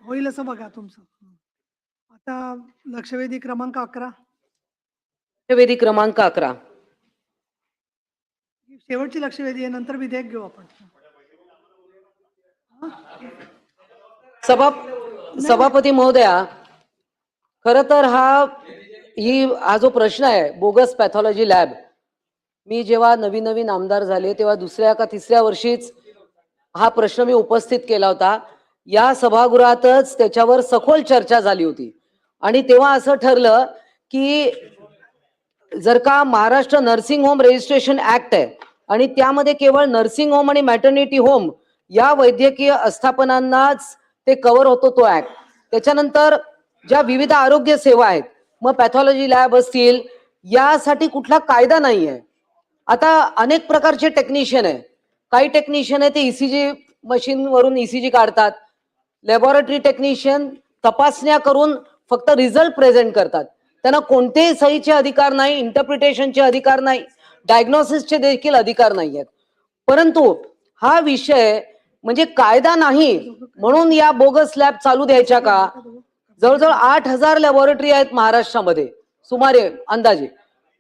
होईल असं बघा तुमचं. आता लक्षवेधी क्रमांक 11. लक्षवेधी क्रमांक 11. ही शेवटची लक्षवेधी आहे, नंतर विधेयक घेऊ आपण. सभापती महोदया, खर तर हा जो प्रश्न आहे बोगस पॅथॉलॉजी लॅब, मी जेव्हा नवीन आमदार झाले तेव्हा दुसऱ्या का तिसऱ्या वर्षीच हा प्रश्न मी उपस्थित केला होता. या सभागृहातच त्याच्यावर सखोल चर्चा झाली होती आणि तेव्हा असं ठरलं की जर का Maharashtra nursing home registration act आहे आणि त्यामध्ये केवळ नर्सिंग होम आणि मॅटर्निटी होम या वैद्यकीय आस्थापनांनाच ते कव्हर होतो तो ऍक्ट. त्याच्यानंतर ज्या विविध आरोग्य सेवा आहेत, मग पॅथॉलॉजी लॅब असतील, यासाठी कुठला कायदा नाही आहे. आता अनेक प्रकारचे टेक्निशियन आहे. काही टेक्निशियन आहे ते ईसीजी मशीन वरून ईसीजी काढतात. लॅबोरेटरी टेक्निशियन तपासण्या करून फक्त रिझल्ट प्रेझेंट करतात. त्यांना कोणतेही सहीचे अधिकार नाही, इंटरप्रिटेशनचे अधिकार नाही, डायग्नोसिसचे देखील अधिकार नाही आहेत. परंतु हा विषय म्हणजे कायदा नाही म्हणून या बोगस लॅब चालू द्यायच्या का? जवळजवळ 8,000 लॅबोरेटरी आहेत महाराष्ट्रामध्ये सुमारे अंदाजे.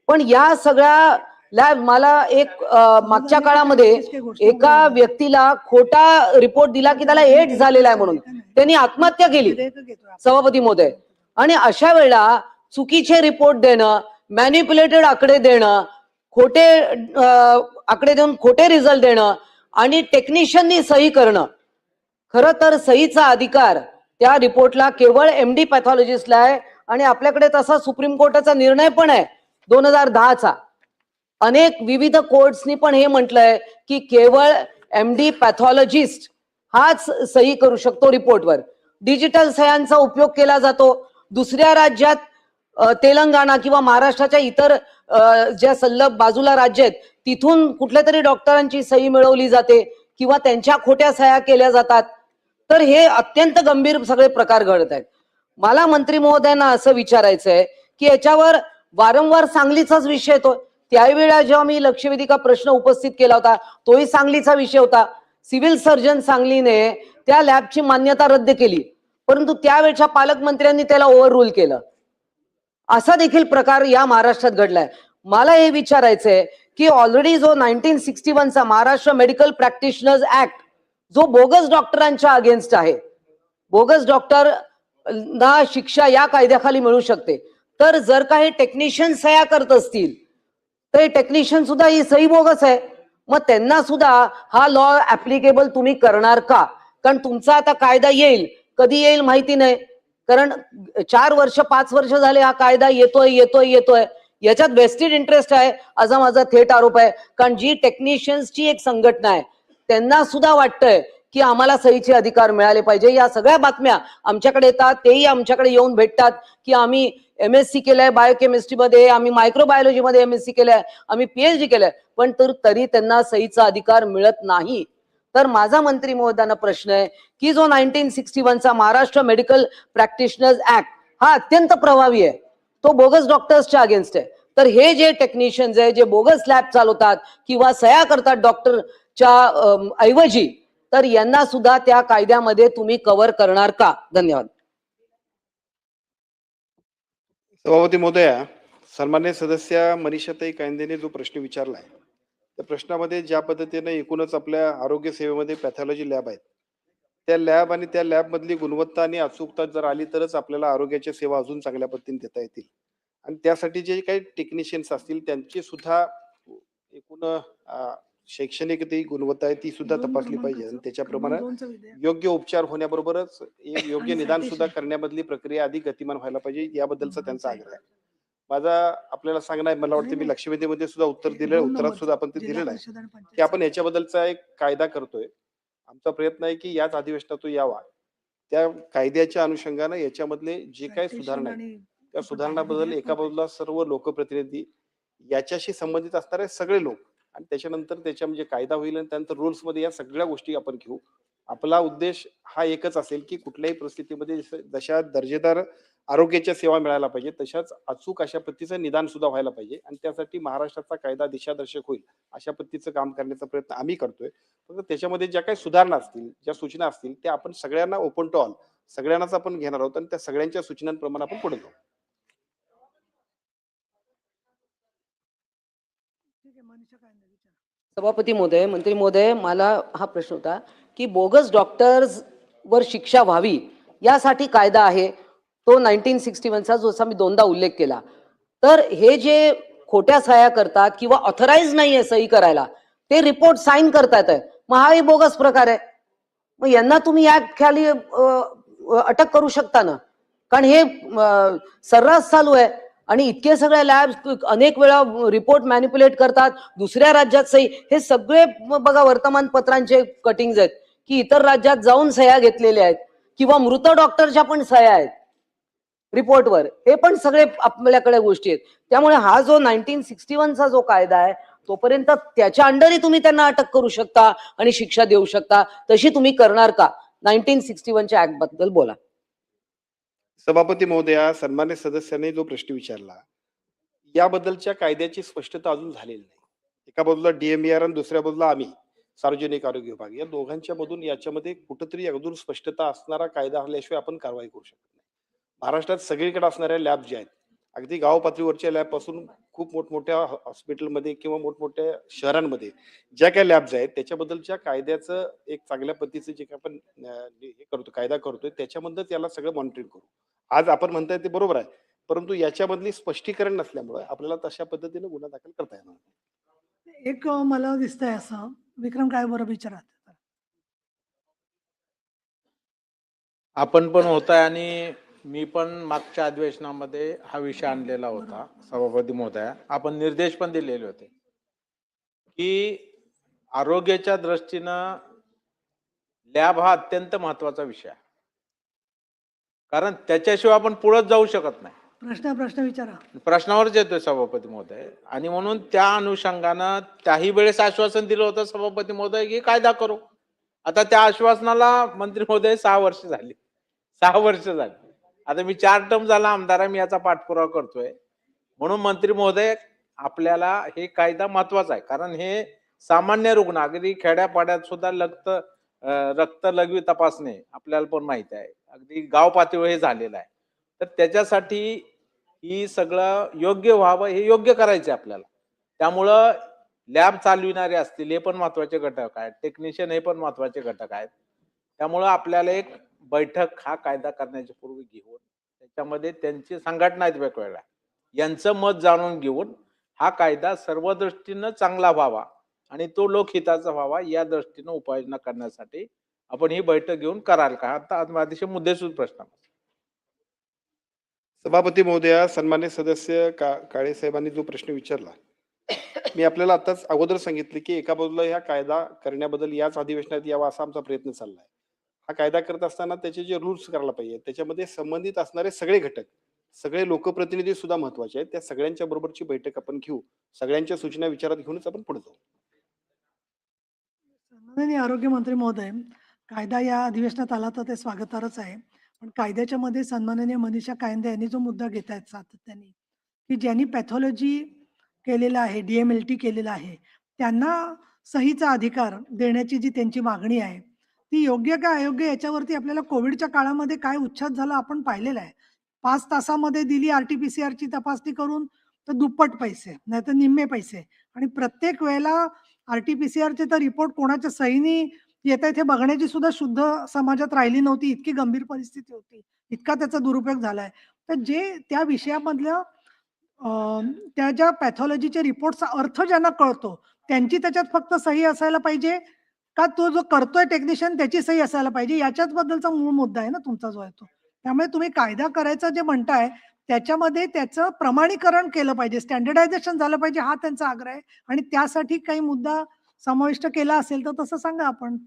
पण या सगळ्या लॅब, मला एक मागच्या काळामध्ये एका व्यक्तीला खोटा रिपोर्ट दिला की त्याला एड्स झालेला आहे म्हणून त्यांनी आत्महत्या केली सभापती महोदय. आणि अशा वेळेला चुकीचे रिपोर्ट देणं, मॅनिप्युलेटेड आकडे देणं, खोटे आकडे देऊन खोटे रिझल्ट देणं आणि टेक्निशियननी सही करणं, खरं तर सहीचा अधिकार त्या रिपोर्टला केवळ एमडी पॅथॉलॉजिस्टला आहे. आणि आपल्याकडे तसा सुप्रीम कोर्टाचा निर्णय पण आहे 2010चा. अनेक विविध कोर्ट्सनी पण हे म्हटलंय की केवळ एमडी पॅथॉलॉजिस्ट हाच सही करू शकतो रिपोर्टवर. डिजिटल सह्यांचा उपयोग केला जातो. दुसऱ्या राज्यात तेलंगणा किंवा महाराष्ट्राच्या इतर ज्या सल्लग बाजूला राज्य आहेत तिथून कुठल्या तरी डॉक्टरांची सही मिळवली जाते किंवा त्यांच्या खोट्या सह्या केल्या जातात. तर हे अत्यंत गंभीर सगळे प्रकार घडत आहेत. मला मंत्री महोदयांना असं विचारायचंय की याच्यावर वारंवार सांगलीचाच विषय येतो. त्यावेळेला जेव्हा मी लक्षवेधिका प्रश्न उपस्थित केला होता तोही सांगलीचा विषय होता. सिव्हिल सर्जन सांगलीने त्या लॅबची मान्यता रद्द केली, परंतु त्यावेळच्या पालकमंत्र्यांनी त्याला ओव्हर रूल केलं. असा देखील प्रकार या महाराष्ट्रात घडलाय. मला हे विचारायचंय की ऑलरेडी जो 1961चा महाराष्ट्र मेडिकल प्रॅक्टिशनर्स ऍक्ट जो बोगस डॉक्टरांच्या अगेन्स्ट आहे, बोगस डॉक्टर ना शिक्षा या कायद्याखाली मिळू शकते. तर जर का हे टेक्निशियन सह्या करत असतील तर हे टेक्निशियन सुद्धा ही सही बोगस आहे. मग त्यांना सुद्धा हा लॉ ऍप्लिकेबल तुम्ही करणार का? कारण तुमचा आता कायदा येईल, कधी येईल माहिती नाही. कारण 4 वर्ष 5 वर्ष झाले हा कायदा येतोय. याच्यात वेस्टेड इंटरेस्ट आहे असा माझा थेट आरोप आहे. कारण जी टेक्निशियन्सची एक संघटना आहे त्यांना सुद्धा वाटतंय की आम्हाला सहीचे अधिकार मिळाले पाहिजे. या सगळ्या बातम्या आमच्याकडे येतात, तेही आमच्याकडे येऊन भेटतात की आम्ही MSc केलंय बायोकेमिस्ट्रीमध्ये, आम्ही मायक्रोबायोलॉजीमध्ये MSc केलंय, आम्ही PhD केलंय, पण तरी त्यांना सहीचा अधिकार मिळत नाही. तर माझा मंत्री महोदयांना प्रश्न आहे की जो 1961चा महाराष्ट्र मेडिकल प्रॅक्टिशनर्स ऍक्ट हा अत्यंत प्रभावी आहे, तो बोगस डॉक्टर्सच्या अगेन्स्ट आहे. तर हे जे टेक्निशियन्स आहे जे बोगस लॅब चालवतात किंवा सह्या करतात डॉक्टरच्या ऐवजी, तर यांना सुद्धा त्या कायद्यामध्ये तुम्ही कव्हर करणार का? धन्यवाद. सभापती महोदया, सन्मान्य सदस्य मनीषाताई कायंदेने जो प्रश्न विचारलाय त्या प्रश्नामध्ये ज्या पद्धतीने एकूणच आपल्या आरोग्य सेवेमध्ये पॅथॉलॉजी लॅब आहेत, त्या लॅब आणि त्या लॅब मधली गुणवत्ता आणि अचूकता जर आली तरच आपल्याला आरोग्याच्या सेवा अजून चांगल्या पद्धतीने देता येतील. आणि त्यासाठी जे काही टेक्निशियन्स असतील त्यांची सुद्धा एकूण शैक्षणिक ती गुणवत्ता आहे ती सुद्धा तपासली पाहिजे आणि त्याच्याप्रमाणे योग्य उपचार होण्याबरोबरच योग्य निदान सुद्धा करण्यामधली प्रक्रिया अधिक गतिमान व्हायला पाहिजे, याबद्दलचा त्यांचा आग्रह आहे. माझा आपल्याला सांगणं आहे, मला वाटतं मी लक्षवेधीमध्ये सुद्धा उत्तर दिलं, उत्तरात सुद्धा आपण ते दिलेलं आहे की आपण याच्याबद्दलचा एक कायदा करतोय. आमचा प्रयत्न आहे की याच अधिवेशनातून यावा, त्या कायद्याच्या अनुषंगानं याच्यामधले जे काही सुधारणा आहे त्या सुधारणाबद्दल एका बाजूला सर्व लोकप्रतिनिधी, याच्याशी संबंधित असणारे सगळे लोक, आणि त्याच्यानंतर त्याच्या म्हणजे कायदा होईल आणि त्यानंतर रूल्स मध्ये या सगळ्या गोष्टी आपण घेऊ. आपला उद्देश हा एकच असेल की कुठल्याही परिस्थितीमध्ये जशा दर्जेदार आरोग्याच्या सेवा मिळायला पाहिजे तशाच अचूक अशा पद्धतीचं निदान सुद्धा व्हायला पाहिजे आणि त्यासाठी महाराष्ट्राचा कायदा दिशादर्शक होईल अशा पद्धतीचं काम करण्याचा प्रयत्न आम्ही करतोय. फक्त त्याच्यामध्ये ज्या काही सुधारणा असतील, ज्या सूचना असतील त्या आपण सगळ्यांना ओपन टू ऑल सगळ्यांनाच आपण घेणार आहोत आणि त्या सगळ्यांच्या सूचनांप्रमाणे आपण पुढे जाऊ. ठीक आहे, मनीषा कायंदे विचारा. सभापती महोदय, मंत्री महोदय, मला हा प्रश्न होता की बोगस डॉक्टर्स वर शिक्षा व्हावी यासाठी कायदा आहे तो 1961चा, जसा मी दोनदा उल्लेख केला. तर हे जे खोट्या सह्या करतात किंवा ऑथराइज नाहीये सही करायला, ते रिपोर्ट साईन करतात आहे, मग हाही बोगस प्रकार आहे. मग यांना तुम्ही या खाली अटक करू शकता ना, कारण हे सर्रास चालू आहे. आणि इतके सगळे लॅब अनेक वेळा रिपोर्ट मॅनिप्युलेट करतात, दुसऱ्या राज्यात सही, हे सगळे बघा वर्तमानपत्रांचे कटिंग्ज आहेत की इतर राज्यात जाऊन सह्या घेतलेल्या आहेत किंवा मृत डॉक्टरच्या पण सह्या आहेत रिपोर्टवर. हे पण सगळे आपल्याकडे गोष्टी आहेत. त्यामुळे हा जो 1961चा जो कायदा आहे तोपर्यंत त्याच्या अंडरही तुम्ही त्यांना अटक करू शकता आणि शिक्षा देऊ शकता. तशी तुम्ही करणार का? 1961च्या ऍक्ट बद्दल बोला. सभापती महोदया, सन्मान्य सदस्यांनी जो प्रश्न विचारला याबद्दलच्या कायद्याची स्पष्टता अजून झालेली नाही. एका बाजूला DMER आणि दुसऱ्या बाजूला आम्ही सार्वजनिक आरोग्य विभाग, या दोघांच्या मधून याच्यामध्ये कुठंतरी अजून स्पष्टता असणारा कायदा आल्याशिवाय आपण कारवाई करू शकत नाही. महाराष्ट्रात सगळीकडे असणाऱ्या लॅब ज्या आहेत, अगदी गाव पातळीवरच्या लॅब पासून खूप मोठमोठ्या हॉस्पिटलमध्ये किंवा मोठमोठ्या शहरांमध्ये ज्या काही लॅब्स आहेत त्याच्याबद्दलच्या कायद्याचं एक चांगल्या पद्धतीचं जे काही आपण हे करतो, कायदा करतोय, त्याच्यामधून त्याला सगळं मॉनिटरिंग करू. आज आपण म्हणताय ते बरोबर आहे, परंतु याच्यामधली स्पष्टीकरण नसल्यामुळे आपल्याला तशा पद्धतीने गुन्हा दाखल करता येणार नाही. एक मला दिसतंय असं, विक्रम काय बरं विचारा. आपण पण होताय आणि मी पण मागच्या अधिवेशनामध्ये हा विषय आणलेला होता सभापती महोदया. आपण निर्देश पण दिलेले होते की आरोग्याच्या दृष्टीनं लॅब हा अत्यंत महत्वाचा विषय आहे, कारण त्याच्याशिवाय आपण पुढे जाऊ शकत नाही. प्रश्न विचारा. प्रश्नावरच येतोय सभापती महोदय, आणि म्हणून त्या अनुषंगानं त्याही वेळेस आश्वासन दिलं होतं सभापती महोदय की कायदा करू. आता त्या आश्वासनाला मंत्री महोदय 6 वर्ष झाली. 6 वर्ष झाली. आता मी 4 टर्म झाला आमदार आहे, मी याचा पाठपुरावा करतोय. म्हणून मंत्री महोदय, आपल्याला हे कायदा महत्वाचा आहे, कारण हे सामान्य रुग्ण अगदी खेड्यापाड्यात सुद्धा रक्त लघवी तपासणे आपल्याला पण माहिती आहे, अगदी गाव पातळीवर हे झालेलं आहे. तर त्याच्यासाठी ही सगळं योग्य व्हावं, हे योग्य करायचं आपल्याला. त्यामुळं लॅब चालविणारे असतील हे पण महत्वाचे घटक आहेत, टेक्निशियन हे पण महत्वाचे घटक आहेत. त्यामुळं आपल्याला एक बैठक हा कायदा करण्याच्या पूर्वी घेऊन त्याच्यामध्ये त्यांची संघटना आहेत वेगवेगळ्या, यांचं मत जाणून घेऊन हा कायदा सर्व दृष्टीनं चांगला व्हावा आणि तो लोकहिताचा व्हावा या दृष्टीनं उपाययोजना करण्यासाठी आपण ही बैठक घेऊन कराल का? आता अतिशय मुद्देसूद प्रश्न. सभापती महोदया, सन्मान्य सदस्य काळे साहेबांनी जो प्रश्न विचारला, मी आपल्याला आताच अगोदर सांगितले की एका बाजूला ह्या कायदा करण्याबद्दल याच अधिवेशनात यावा असा आमचा प्रयत्न चाललाय. हा कायदा करत असताना त्याचे जे रूल्स करायला पाहिजे त्याच्यामध्ये संबंधित असणारे सगळे घटक, सगळे लोकप्रतिनिधी सुद्धा महत्वाचे आहेत. त्या सगळ्यांच्या बरोबरची बैठक आपण घेऊ, सगळ्यांच्या सूचना विचारात घेऊनच आपण पुढे जाऊ. सन्माननीय आरोग्य मंत्री महोदय, कायदा या अधिवेशनात आला तर ते स्वागतार्हच आहे. पण कायद्याच्या मध्ये सन्माननीय मनीषा कायंदे यांनी जो मुद्दा घेत आहेत सातत्याने, की ज्यांनी पॅथॉलॉजी केलेला आहे, DMLT केलेला आहे, त्यांना सहीचा अधिकार देण्याची जी त्यांची मागणी आहे ती योग्य का अयोग्य याच्यावरती आपल्याला कोविडच्या काळामध्ये काय उच्छाद झाला आपण पाहिलेलं आहे. 5 तासामध्ये दिली RT-PCR ची तपासणी करून तर दुप्पट पैसे, नाहीतर निम्मे पैसे, आणि प्रत्येक वेळेला RT-PCR चे तर रिपोर्ट कोणाच्या सहीने येत आहेत हे बघण्याची सुद्धा शुद्ध समाजात राहिली नव्हती. इतकी गंभीर परिस्थिती होती, इतका त्याचा दुरुपयोग झालाय. तर जे त्या विषयामधलं त्या ज्या पॅथॉलॉजीचे रिपोर्टचा अर्थ ज्यांना कळतो त्यांची त्याच्यात फक्त सही असायला पाहिजे का, तो जो करतोय टेक्निशियन त्याची सही असायला पाहिजे, याच्याच बद्दलचा मूळ मुद्दा आहे ना तुमचा जो आहे तो. त्यामुळे तुम्ही कायदा करायचं जे म्हणताय त्याच्यामध्ये त्याचं प्रमाणीकरण केलं पाहिजे, स्टँडर्डायझेशन झालं पाहिजे, हा त्यांचा आग्रह आहे. आणि त्यासाठी काही मुद्दा समाविष्ट केला असेल तर तसं सांगा आपण.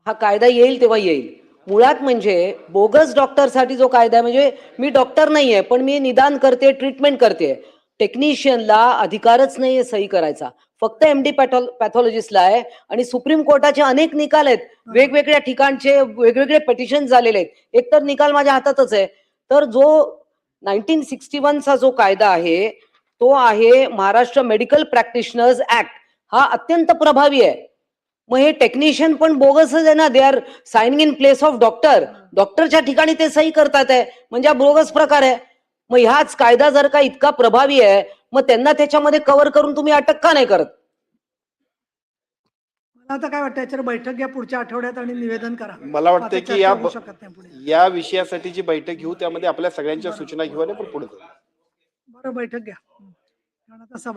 हा कायदा येईल तेव्हा येईल. मुळात म्हणजे बोगस डॉक्टरसाठी जो कायदा आहे, म्हणजे मी डॉक्टर नाहीये पण मी निदान करते, ट्रीटमेंट करते, टेक्निशियनला अधिकारच नाहीये सही करायचा, फक्त MD पॅथॉलॉजिस्टला आहे. आणि सुप्रीम कोर्टाचे अनेक निकाल आहेत, वेगवेगळ्या ठिकाणचे वेगवेगळे पिटिशन झालेले आहेत. एक तर निकाल माझ्या हातातच आहे. तर जो 1961चा जो कायदा आहे तो आहे महाराष्ट्र मेडिकल प्रॅक्टिशनर्स ऍक्ट, हा अत्यंत प्रभावी आहे. मग हे टेक्निशियन पण बोगसच आहे ना. They are signing in place of doctor. डॉक्टरच्या ठिकाणी ते सही करतात आहे, म्हणजे हा बोगस प्रकार आहे. मग ह्याच कायदा जर का इतका प्रभावी आहे, मग त्यांना त्याच्यामध्ये कव्हर करून तुम्ही अटक का नाही करत? मला आता काय वाटतं, याच्यावर बैठक घ्या पुढच्या आठवड्यात आणि निवेदन करा. मला वाटतं आता की चर्चा होऊ शकत नाही पुढे. या विषयासाठी जी बैठक घेऊ त्यामध्ये आपल्या सगळ्यांच्या सूचना घेऊ आणि आपण पुढे जाऊ. बरं, बैठक घ्या. कारण आता सभा